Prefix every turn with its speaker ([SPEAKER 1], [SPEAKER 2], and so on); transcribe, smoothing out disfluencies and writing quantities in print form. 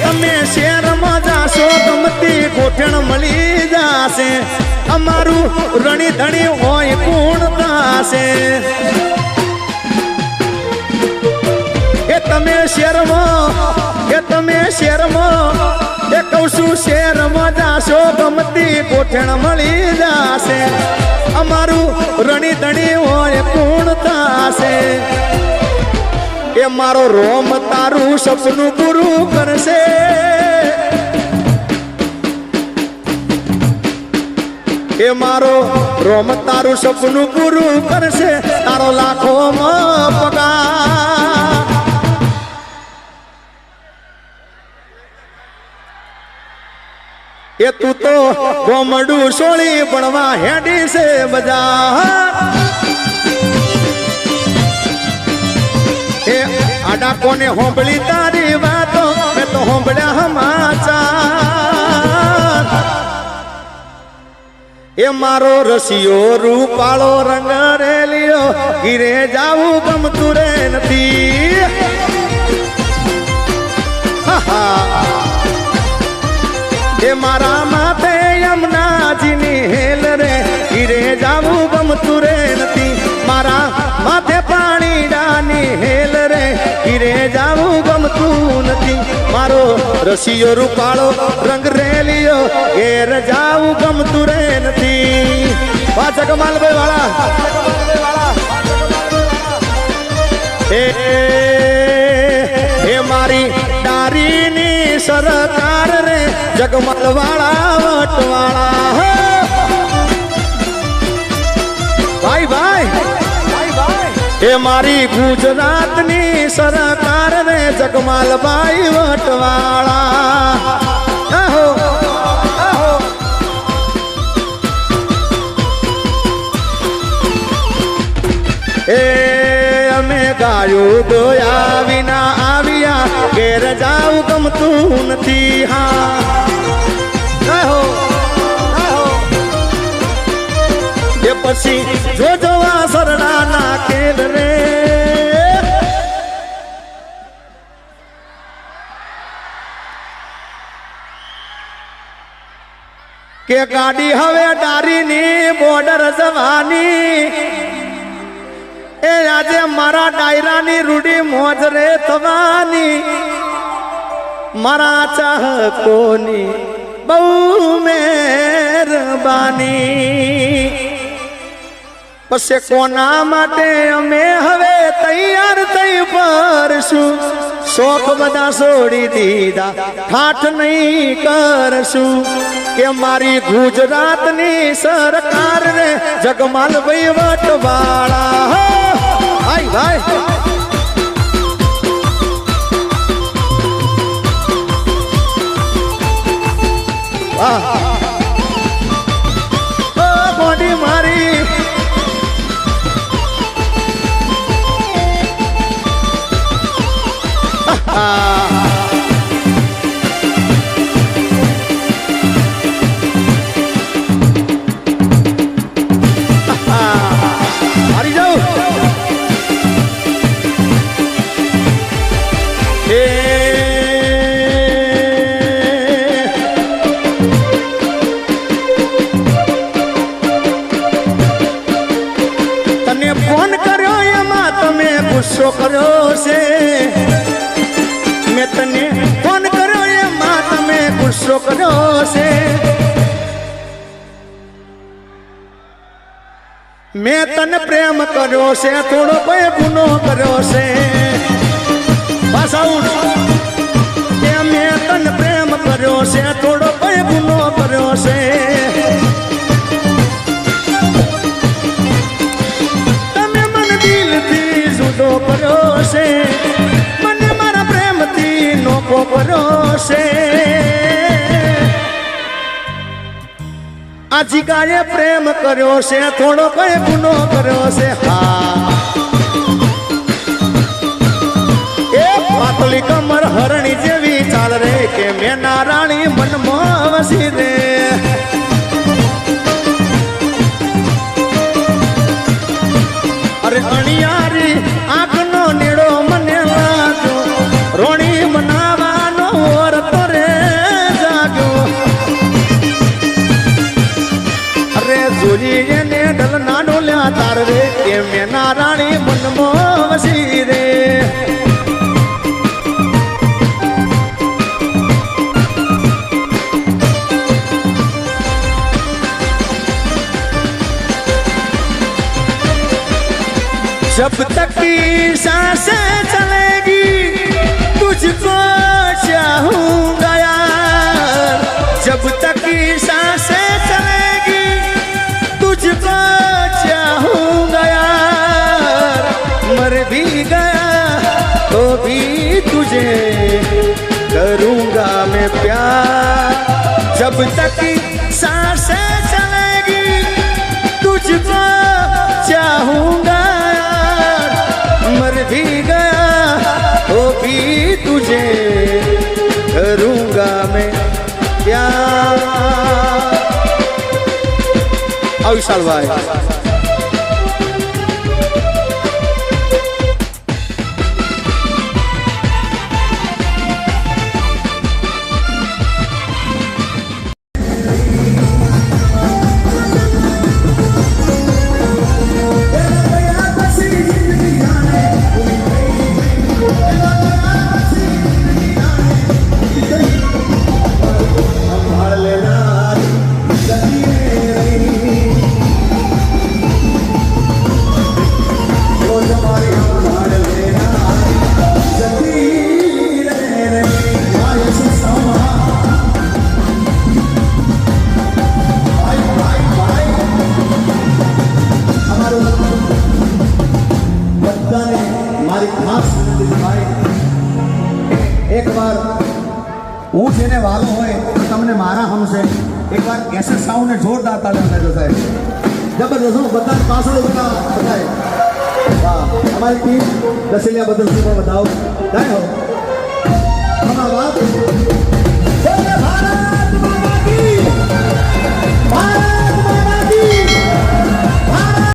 [SPEAKER 1] તમે શહેરમાં જાશો ગમતી ગોઠણ મળી જાશે અમારું રણી ધણી હોય કોણ થશે તમે શહેરમાં એ કહું છું શહેરમાં જાશો ગમતી ગોઠણ મળી જાશે અમારું રણી ધણી હોય કોણ થશે એ મારો રોમ તારું સપનું પૂરું કરશે એ મારો રોમ તારું સપનું પૂરું કરશે તારો લાખોમાં પગાર એ તું તો ગોમડું સોળી ભણવા હેડી છે બજાર એ આડા કોને હોંભળી તારી વાતો મેં તો હોંભળ્યા સમાચાર એ મારો રસિયો રૂપાળો રંગ રેલિયો ગીરે જાવું ગમતું રે નથી એ મારા માથે યમુનાજીની હેલ રે ગીરે જાવું ગમતું રે નથી મારા માથે પાણી ડાની હેલ રે ગીરે જાવું ગમતું નથી મારો રસિયો રૂપાળો રંગ રેલિયો ઘેર જાવું ગમતું રે નથી પાછા કમાલભાઈ વાળા એ મારી ડારીની સરકાર રે જગમલ વાળા વટવાળા ભાઈ ભાઈ એ મારી ગુજરાતની સરકાર રે જગમાલ ભાઈ વટવાળા એ અમે ગાયું દોયા વિના આવ્યા ઘેર જાવું ગમતું નથી હા એ પછી જો જોવા સરડા નાખેલ રે કે ગાડી હવે ડારીની બોર્ડર જવાની એ આજે મારા ડાયરાની રૂડી મોજ રે થવાની મારા ચાહકોની બહુ મહેરબાની પછી કોના માટે અમે હવે તૈયાર થઈ પરશું શોખ બધા છોડી દીધા ઠાઠ નહીં કરશું કે મારી ગુજરાતની સરકાર રે જગમાલ વહીવટ વાળા ભાઈ ભાઈ બોડી મારી હારી જાઉં તને ફોન કર્યો એમાં તમે ગુસ્સો કર્યો છે મેં તને ફોન કર્યો એમાં તમે ગુસ્સો કર્યો છે મેં તને પ્રેમ કર્યો છે થોડો કોઈ ગુનો કર્યો છે પાછા કે મેં તને પ્રેમ કર્યો છે થોડો કોઈ ગુનો કર્યો છે તમે મને દિલથી જુદો કર્યો છે મને મારા પ્રેમથી નોખો કર્યો છે આ જીગાએ પ્રેમ કર્યો છે થોડો કઈ ગુનો કર્યો છે હા એ પાતળી કમર હરણી જેવી ચાલ રે કે મેના રાણી મનમાં વસી રે અરે અણિયારી આંખનો નીડો મને લાગ્યો રોણી મનાવાનો ઓરતો મેના રાણી મનમો વસી રે जब तक की सांसें चलेगी तुझको चाहूंगा यार जब तक की सांसें चलेगी तुझको चाहूंगा यार मर भी गया तो भी तुझे करूंगा मैं प्यार जब तक की सांसें चलेगी तुझको चाहूंगा मर भी गया तो भी तुझे करूंगा मैं प्यार विशाल भाई एक बार હું જેને વાલો હોય તો તમને મારા હમશે એક વાર એસએસ સાઉન્ડ ને જોરદાર તાળી બજાવજો સાહેબ જબરદસ્ત બધા પાછળ બતાય વાહ અમારી ટીમ દસેલિયા બદલ સુપર બતાવો જય હો અમારા વાત